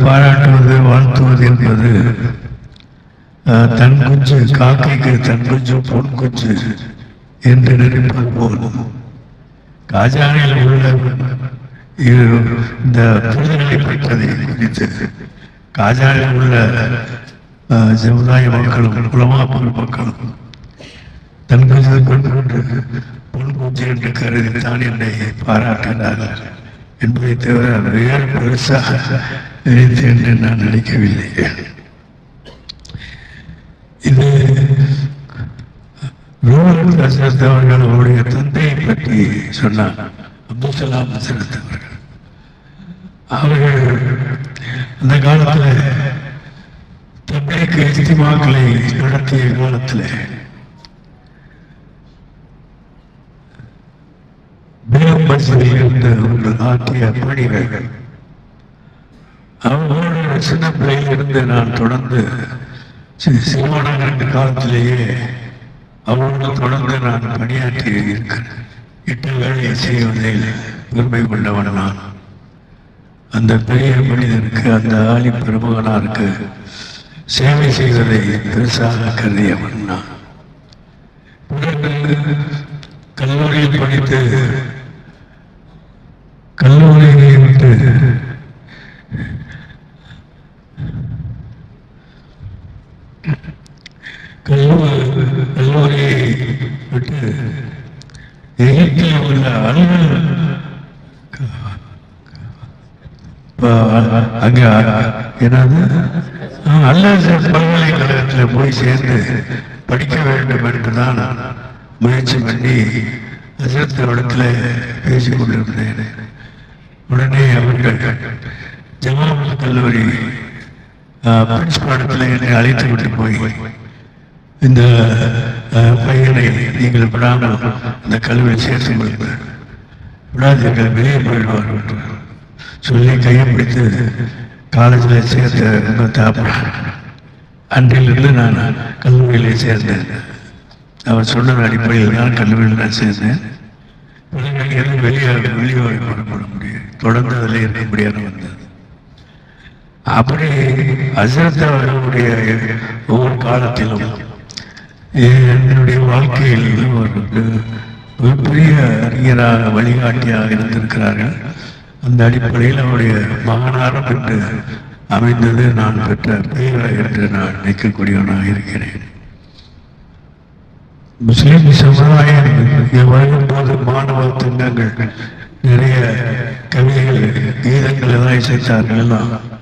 பாராட்டுவது வாழ்த்துவது என்பது தன் குஞ்சு காக்கைக்கு தன் குஞ்சு பொன் குஞ்சு என்று நினைப்பது போல் காஜானில் உள்ள இந்த புரிதலை பெற்றதை குறித்து காஜானில் உள்ள சமுதாய மக்களும் உலமா மக்களும் தன் குஞ்சு பொன் குஞ்சு என்று கருதித்தான் என்னை பாராட்டினார்கள் என்பதை தவிர வேறு பெருசாக நினைத்து என்று நான் நினைக்கவில்லை. இது ரூஹல் ஹசரத் அவர்களுடைய தந்தையை பற்றி சொன்னார். அப்துல் கலாம் ஹசரத் அவர்கள் அந்த காலத்தில் தந்தைக்கு இஸ்திமாக்களை நடத்திய காலத்தில் அவர்கள் ஆற்றிய பணிகள் அவர்களோட சின்ன பிள்ளையிலிருந்து நான் தொடர்ந்து சிறுவனகரின் காலத்திலேயே அவரோடு தொடர்ந்து நான் பணியாற்றி இருக்கிறேன். இட்ட வேலையை செய்வதில் பெருமை கொண்டவன் நான். அந்த பெரிய மனிதனுக்கு அந்த ஆலி பிரமுகனாருக்கு சேவை செய்வதை பெருசாக கருதியவன் நான். கல்லூரியில் படித்து கல்லூரியை விட்டு கல்லூரியை விட்டு எகிப்தில் உள்ள அங்க என்னது அல்-அஸர் பல்கலைக்கழகத்தில் போய் சேர்ந்து படிக்க வேண்டும் என்றுதான் முயற்சி பண்ணி ஹசரத்திடத்தில் பேசிக் கொண்டிருந்தேன். உடனே அவர்கள் ஜமால் கல்லூரி பிரின்சிபாலத்தில் என்னை அழைத்து விட்டு போய் இந்த பையனை நீங்கள் விடாமல் இந்த கல்லூரியில் சேர்த்து கொள்ளுங்கள், விடாதீர்கள் வெளியே போயிடுவார் என்று சொல்லி கையை பிடித்து காலேஜில் சேர்த்த தாப்பா. அன்றிலிருந்து நான் கல்லூரியிலே சேர்ந்தேன். அவர் சொன்ன அடிப்படையில் தான் கல்லூரியில் நான் சேர்ந்தேன். வெளியே போட முடியும், தொடர்ந்து அதில் இருக்க முடியாது வந்தது. அப்படி ஹசரத் அவர்களுடைய ஒவ்வொரு காலத்திலும் என்னுடைய வாழ்க்கையில் ஒரு பெரிய அறிஞராக வழிகாட்டியாக இருந்திருக்கிறார்கள். அந்த அடிப்படையில் அவருடைய மகனாரம் என்று அமைந்தது நான் பெற்ற பெயர் என்று நான் நினைக்கக்கூடியவனாக இருக்கிறேன். முஸ்லிம் சமுதாயம் வரும்போது மாணவ திட்டங்கள் நிறைய கவிதைகள் கீதங்கள் எல்லாம் இசைத்தார்கள். எல்லாம்